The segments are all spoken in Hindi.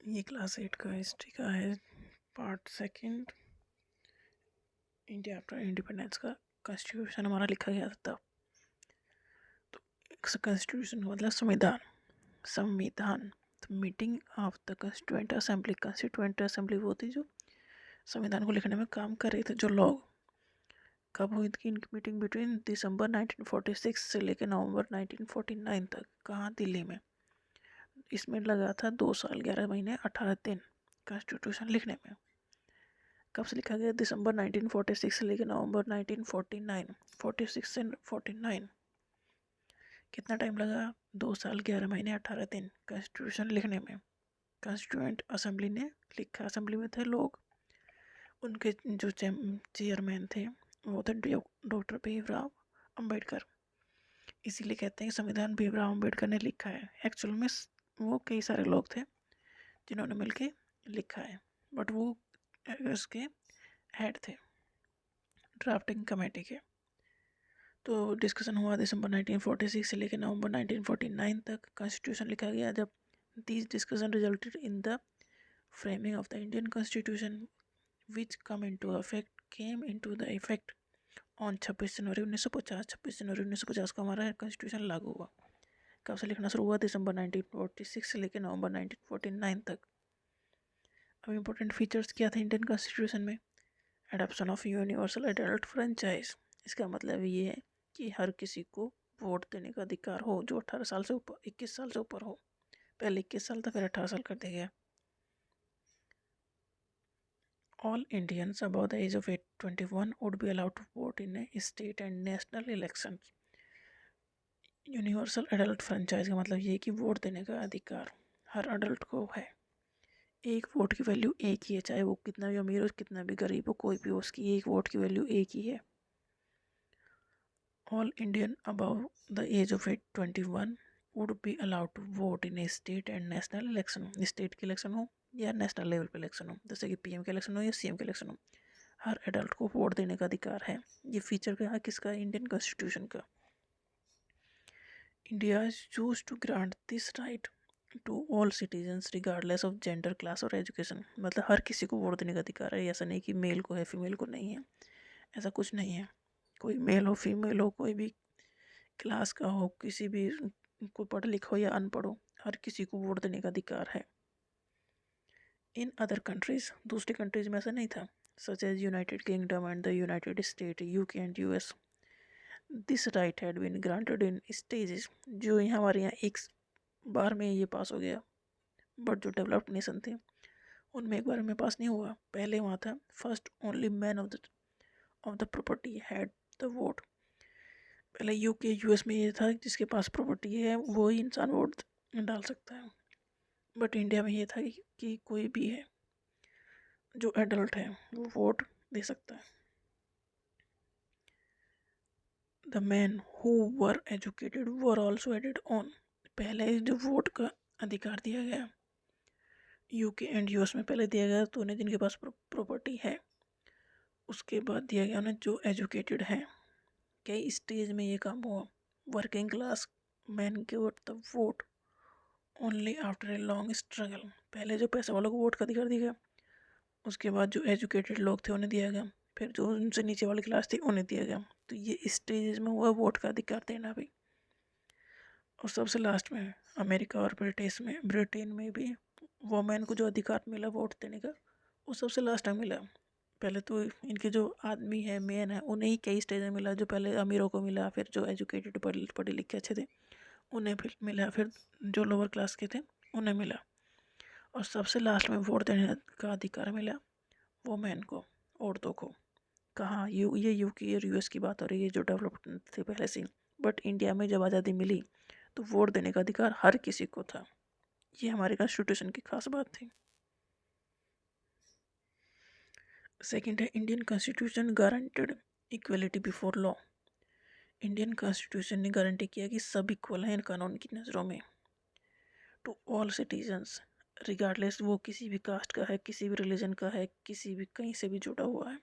ये क्लास 8 का हिस्ट्री का है, part second. India after independence का कॉन्स्टिट्यूशन हमारा लिखा गया था तब। तो कॉन्स्टिट्यूशन का मतलब संविधान। संविधान meeting of the constituent assembly वो थी जो संविधान को लिखने में काम कर रहे थे जो लोग। कब हुई थी इनकी मीटिंग? बिटवीन दिसंबर 1946 से लेकर नवंबर 1949 तक। कहाँ? दिल्ली में। इसमें लगा था 2 साल 11 महीने 18 दिन कॉन्स्टिट्यूशन लिखने में। कब से लिखा गया? दिसंबर 1946 से लेकर नवंबर 1949। 46 से 49 कितना टाइम लगा? 2 साल 11 महीने 18 दिन कॉन्स्टिट्यूशन लिखने में। कॉन्स्टिट्यूएंट असेंबली ने लिखा। असेंबली में थे लोग, उनके जो चेयरमैन थे वो थे डॉक्टर भीमराव अंबेडकर। इसीलिए कहते हैं कि संविधान भीमराव अंबेडकर ने लिखा है। एक्चुअल में वो कई सारे लोग थे जिन्होंने मिलके लिखा है, बट वो उसके हेड थे ड्राफ्टिंग कमेटी के। तो डिस्कशन हुआ दिसंबर 1946 से लेकर नवंबर 1949 तक कॉन्स्टिट्यूशन लिखा गया। जब this discussion resulted in the framing of the Indian constitution which came into the effect on 26 जनवरी 1950। 26 जनवरी 1950 को हमारा कॉन्स्टिट्यूशन लागू हुआ। कब से लिखना शुरू हुआ? दिसंबर 1946 से लेकर नवंबर 1949 तक। अब इम्पोर्टेंट फीचर्स क्या थे इंडियन कॉन्स्टिट्यूशन में? Adoption of universal adult franchise. इसका मतलब ये है कि हर किसी को वोट देने का अधिकार हो जो 18 साल से ऊपर 21 साल से ऊपर हो। पहले 21 साल था, फिर 18 साल कर दिया गया। All Indians above the age of 21 would be allowed to vote in a state and national elections. Universal adult franchise का मतलब ये है कि वोट देने का अधिकार हर अडल्ट को है। एक वोट की वैल्यू एक ही है, चाहे वो कितना भी अमीर हो कितना भी गरीब हो, कोई भी हो, उसकी एक वोट की वैल्यू एक ही है। All Indian above the age of 21 would be allowed to vote in a state and national election. State के इलेक्शन हो या नेशनल लेवल पे इलेक्शन हो, जैसे कि पीएम के इलेक्शन हो या सीएम के इलेक्शन हो, हर एडल्ट को वोट देने का अधिकार है। ये फीचर क्या है किसका? इंडियन कॉन्स्टिट्यूशन का। India choose to grant this right to all citizens regardless of gender, class और एजुकेशन। मतलब हर किसी को वोट देने का अधिकार है। ऐसा नहीं कि मेल को है फीमेल को नहीं है, ऐसा कुछ नहीं है। कोई मेल हो फीमेल हो, कोई भी क्लास का हो, किसी भी कोई पढ़ा लिखा हो या अनपढ़ हो, हर किसी को वोट देने का अधिकार है। इन अदर कंट्रीज, दूसरी कंट्रीज में ऐसा नहीं था, such as United Kingdom and the United State, UK and US, this right had been granted in stages. जो यहाँ हमारे यहाँ एक बार में ये पास हो गया, बट जो डेवलप्ड नेशन थे उनमें एक बार में पास नहीं हुआ। पहले वहाँ था first only man of the property had the vote. पहले यूके यूएस में ये था जिसके पास प्रॉपर्टी है वो ही इंसान वोट डाल सकता है, बट इंडिया में ये था कि कोई भी है जो एडल्ट है वो वोट दे सकता है। The man who were educated were also added on. पहले जो वोट का अधिकार दिया गया यूके एंड यूएस में, पहले दिया गया तो उन्हें जिनके पास प्रॉपर्टी है, उसके बाद दिया गया उन्हें जो एजुकेटेड है। कई स्टेज में ये काम हुआ। Working class man got the vote only after a long struggle. पहले जो पैसे वालों को वोट का अधिकार दिया गया, उसके बाद जो एजुकेटेड लोग थे उन्हें दिया गया, फिर जो उनसे नीचे वाली क्लास थी उन्हें दिया गया। तो ये स्टेज में हुआ वोट का अधिकार देना भी। और सबसे लास्ट में अमेरिका और ब्रिटेन में भी वोमेन को जो अधिकार मिला वोट देने का, वो सबसे लास्ट में मिला। पहले तो इनके जो आदमी है मेन है उन्हें ही कई स्टेज में मिला। जो पहले अमीरों को मिला, फिर जो एजुकेटेड पढ़े लिखे अच्छे थे उन्हें फिर मिला, फिर जो लोअर क्लास के थे उन्हें मिला, और सबसे लास्ट में वोट देने का अधिकार मिला वोमेन को, औरतों को। कहाँ? ये यूके और यूएस की बात हो रही है जो डेवलप्ड थे पहले से। बट इंडिया में जब आज़ादी मिली तो वोट देने का अधिकार हर किसी को था। ये हमारे कॉन्स्टिट्यूशन की खास बात थी। सेकंड है Indian constitution guaranteed equality before law. Indian constitution ने गारंटी किया कि सब इक्वल हैं कानून की नज़रों में। टू ऑल सिटीजन्स रिगार्डलेस वो किसी भी कास्ट का है, किसी भी रिलीजन का है, किसी भी कहीं से भी जुड़ा हुआ है,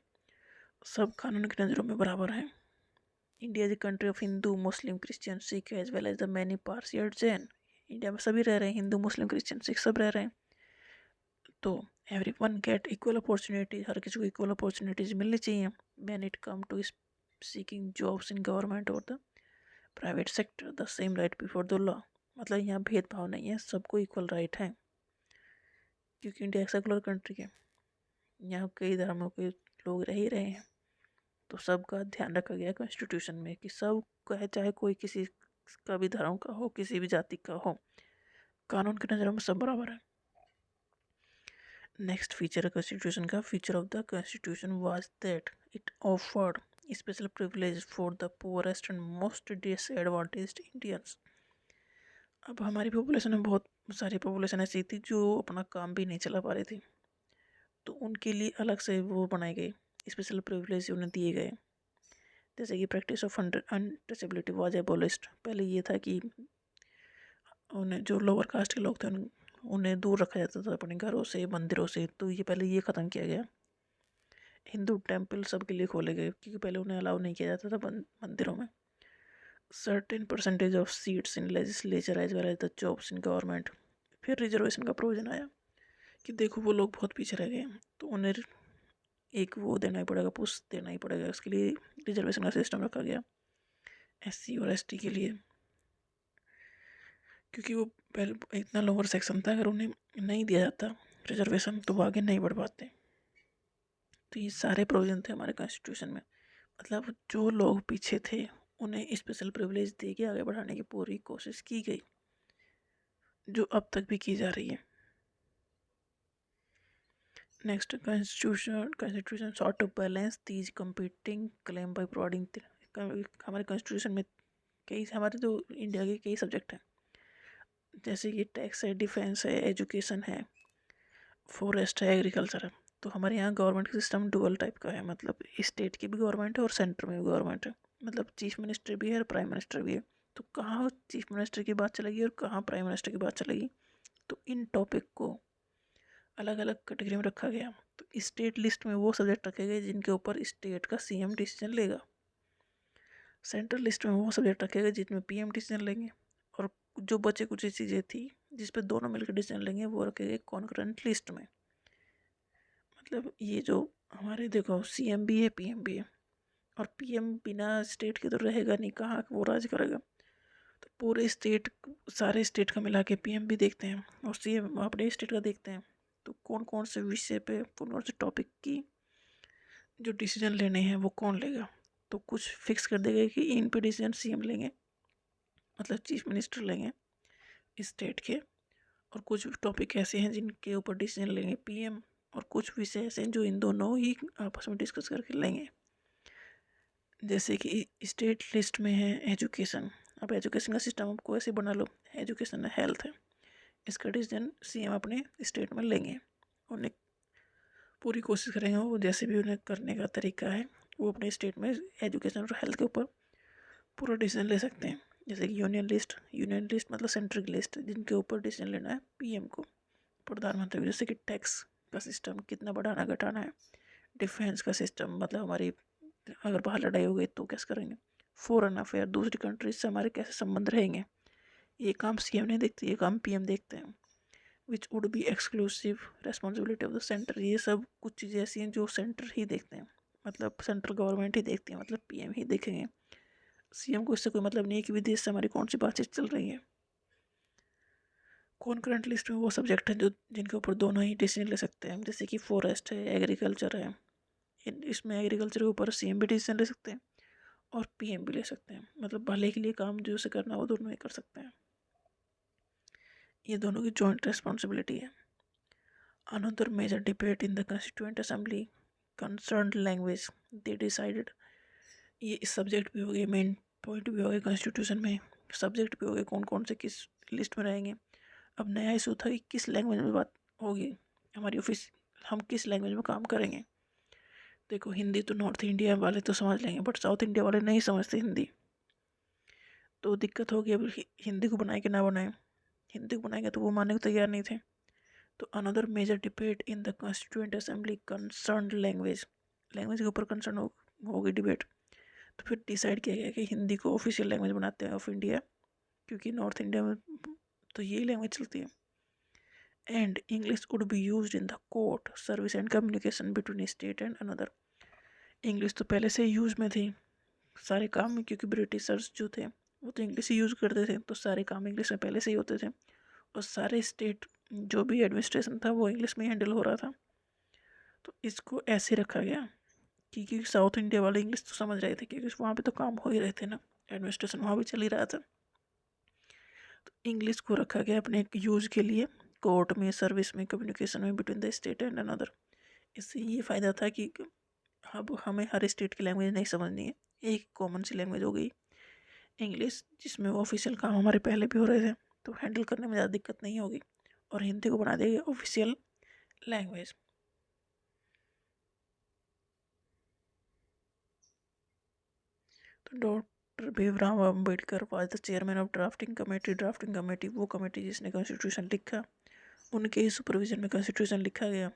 सब कानून की नज़रों में बराबर हैं। India is a country of Hindu Muslim Christian Sikh as well as the many partial Jain. India में सभी रह रहे हैं, हिंदू मुस्लिम क्रिश्चियन सिख सब रह रहे हैं। तो everyone get equal opportunity, हर किसी को equal opportunities मिलनी चाहिए when it come to seeking jobs in government or the private sector, the same right before the law। मतलब यहाँ भेदभाव नहीं है, सबको इक्वल राइट है, क्योंकि इंडिया एक सेकुलर कंट्री है, यहाँ कई धर्मों के लोग रह ही रहे हैं, तो सबका ध्यान रखा गया है कॉन्स्टिट्यूशन में कि सब का है, चाहे कोई किसी का भी धर्म का हो, किसी भी जाति का हो, कानून की नज़रों में सब बराबर है। नेक्स्ट फीचर है कॉन्स्टिट्यूशन का, feature of the constitution was that it offered special privilege for the poorest and most disadvantaged Indians. अब हमारी पॉपुलेशन में बहुत सारी पॉपुलेशन ऐसी थी जो अपना काम भी नहीं चला पा रही थी, तो उनके लिए अलग से वो बनाए गए, स्पेशल प्रिविलेज उन्हें दिए गए, जैसे कि प्रैक्टिस ऑफ अनटचेबिलिटी वाज एबोलिश्ड। पहले ये था कि उन्हें जो लोअर कास्ट के लोग थे उन्हें दूर रखा जाता था अपने घरों से, मंदिरों से, तो ये पहले ये ख़त्म किया गया। हिंदू टेम्पल सबके लिए खोले गए क्योंकि पहले उन्हें अलाउ नहीं किया जाता था मंदिरों में। Certain percentage of seats in legislature as well as the jobs in government. फिर रिजर्वेशन का प्रोविजन आया कि देखो वो लोग बहुत पीछे रह गए, तो उन्हें एक वो देना ही पड़ेगा, पुश देना ही पड़ेगा, उसके लिए रिजर्वेशन का सिस्टम रखा गया SC और ST के लिए, क्योंकि वो पहले इतना लोअर सेक्शन था, अगर उन्हें नहीं दिया जाता रिजर्वेशन तो वो आगे नहीं बढ़ पाते। तो ये सारे प्रोविजन थे हमारे कॉन्स्टिट्यूशन में, मतलब जो लोग पीछे थे उन्हें स्पेशल प्रिविलेज दे के आगे बढ़ाने की पूरी कोशिश की गई, जो अब तक भी की जा रही है। Next constitution sought to balance these competing claim by providing. हमारे कॉन्स्टिट्यूशन में कई, हमारे जो इंडिया के कई सब्जेक्ट हैं, जैसे कि टैक्स है, डिफेंस है, एजुकेशन है, फॉरेस्ट है, एग्रीकल्चर है। तो हमारे यहाँ गवर्नमेंट का सिस्टम डुअल टाइप का है, मतलब स्टेट की भी गवर्नमेंट है और सेंटर में भी गवर्नमेंट है, मतलब चीफ मिनिस्टर भी है और प्राइम मिनिस्टर भी है। तो कहाँ चीफ मिनिस्टर की बात चलेगी और कहाँ प्राइम मिनिस्टर की बात चलेगी, तो इन टॉपिक को अलग अलग कैटेगरी में रखा गया। तो स्टेट लिस्ट में वो सब्जेक्ट रखे गए जिनके ऊपर स्टेट का CM डिसीजन लेगा, सेंट्रल लिस्ट में वो सब्जेक्ट रखे गए जिसमें PM डिसीजन लेंगे, और जो बचे कुछ चीज़ें थी जिस पे दोनों मिलकर डिसीजन लेंगे वो रखे गए कॉन्करेंट लिस्ट में। मतलब ये जो हमारे देखो CM भी है, PM भी है, और PM बिना स्टेट के तो रहेगा नहीं, कहाँ वो राज करेगा। तो पूरे स्टेट, सारे स्टेट का मिला के PM भी देखते हैं और CM अपने स्टेट का देखते हैं, तो कौन कौन से विषय पे, कौन कौन से टॉपिक की जो डिसीजन लेने हैं वो कौन लेगा। तो कुछ फिक्स कर देगा कि इन पे डिसीजन CM लेंगे, मतलब चीफ मिनिस्टर लेंगे स्टेट के, और कुछ टॉपिक ऐसे हैं जिनके ऊपर डिसीजन लेंगे PM, और कुछ विषय ऐसे हैं जो इन दोनों ही आपस में डिस्कस करके लेंगे। जैसे कि स्टेट लिस्ट में है एजुकेशन। अब एजुकेशन का सिस्टम आपको ऐसे बना लो, एजुकेशन है, हेल्थ है, इसका डिसीजन CM अपने स्टेट में लेंगे, उन्हें पूरी कोशिश करेंगे, वो जैसे भी उन्हें करने का तरीका है वो अपने स्टेट में एजुकेशन और हेल्थ के ऊपर पूरा डिसीजन ले सकते हैं। जैसे कि यूनियन लिस्ट मतलब सेंट्रल की लिस्ट, जिनके ऊपर डिसीजन लेना है PM को, प्रधानमंत्री को, जैसे कि टैक्स का सिस्टम कितना बढ़ाना घटाना है, डिफेंस का सिस्टम मतलब हमारी अगर बाहर लड़ाई हो गई तो कैसे करेंगे, फॉरेन अफेयर दूसरी कंट्रीज से हमारे कैसे संबंध रहेंगे, ये काम CM नहीं देखते, ये काम PM देखते हैं। Which would be exclusive responsibility of the centre. ये सब कुछ चीज़ें ऐसी हैं जो सेंटर ही देखते हैं, मतलब सेंट्रल गवर्नमेंट ही देखती है, मतलब PM ही देखेंगे, CM को इससे कोई मतलब नहीं है कि विदेश से हमारी कौन सी बातचीत चल रही है। कॉन्करेंट लिस्ट में वो सब्जेक्ट हैं जो जिनके ऊपर दोनों ही डिसीजन ले सकते हैं, जैसे कि फॉरेस्ट है, एग्रीकल्चर है। इसमें एग्रीकल्चर के ऊपर CM भी डिसीजन ले सकते हैं और PM भी ले सकते हैं, मतलब भले के लिए काम जो उसे करना वो दोनों ही कर सकते हैं, ये दोनों की जॉइंट रिस्पॉन्सिबिलिटी है। Another major debate in the Constituent Assembly concerned language. They decided, ये इस सब्जेक्ट भी हो गए, मेन पॉइंट भी हो गए कॉन्स्टिट्यूशन में, सब्जेक्ट भी हो गए कौन कौन से किस लिस्ट में रहेंगे। अब नया इशू था कि किस लैंग्वेज में बात होगी हमारी ऑफिस, हम किस लैंग्वेज में काम करेंगे। देखो हिंदी तो नॉर्थ इंडिया वाले तो समझ लेंगे, बट साउथ इंडिया वाले नहीं समझते हिंदी, तो दिक्कत होगी। अब हिंदी को बनाए कि ना बनाए, हिंदी को बनाएंगे तो वो मानने को तैयार नहीं थे। तो another major debate in the constituent assembly concern language, language के ऊपर कंसर्न होगी डिबेट। तो फिर डिसाइड किया गया कि हिंदी को ऑफिशियल लैंग्वेज बनाते हैं ऑफ इंडिया, क्योंकि नॉर्थ इंडिया में तो यही लैंग्वेज चलती है। And English would be used in the court service and communication between state and another. English तो पहले से यूज़ में थी सारे काम में, क्योंकि ब्रिटिशर्स जो थे वो तो इंग्लिश ही यूज़ करते थे, तो सारे काम इंग्लिश में पहले से ही होते थे और सारे स्टेट जो भी एडमिनिस्ट्रेशन था वो इंग्लिश में हैंडल हो रहा था। तो इसको ऐसे रखा गया क्योंकि साउथ इंडिया वाले इंग्लिश तो समझ रहे थे, क्योंकि वहाँ पे तो काम हो ही रहे थे ना, एडमिनिस्ट्रेशन वहाँ भी चल ही रहा था। तो इंग्लिश को रखा गया अपने यूज़ के लिए कोर्ट में, सर्विस में, कम्युनिकेशन में between the state and another. इससे ये फ़ायदा था कि अब हमें हर स्टेट की लैंग्वेज नहीं समझनी है, एक कॉमन सी लैंग्वेज हो गई इंग्लिश, जिसमें वो ऑफिशियल काम हमारे पहले भी हो रहे थे तो हैंडल करने में ज़्यादा दिक्कत नहीं होगी, और हिंदी को बना देगी ऑफिशियल लैंग्वेज। तो doctor Bhimrao Ambedkar was the chairman of drafting committee. Drafting committee वो कमेटी जिसने कॉन्स्टिट्यूशन लिखा, उनके ही सुपरविजन में कॉन्स्टिट्यूशन लिखा गया।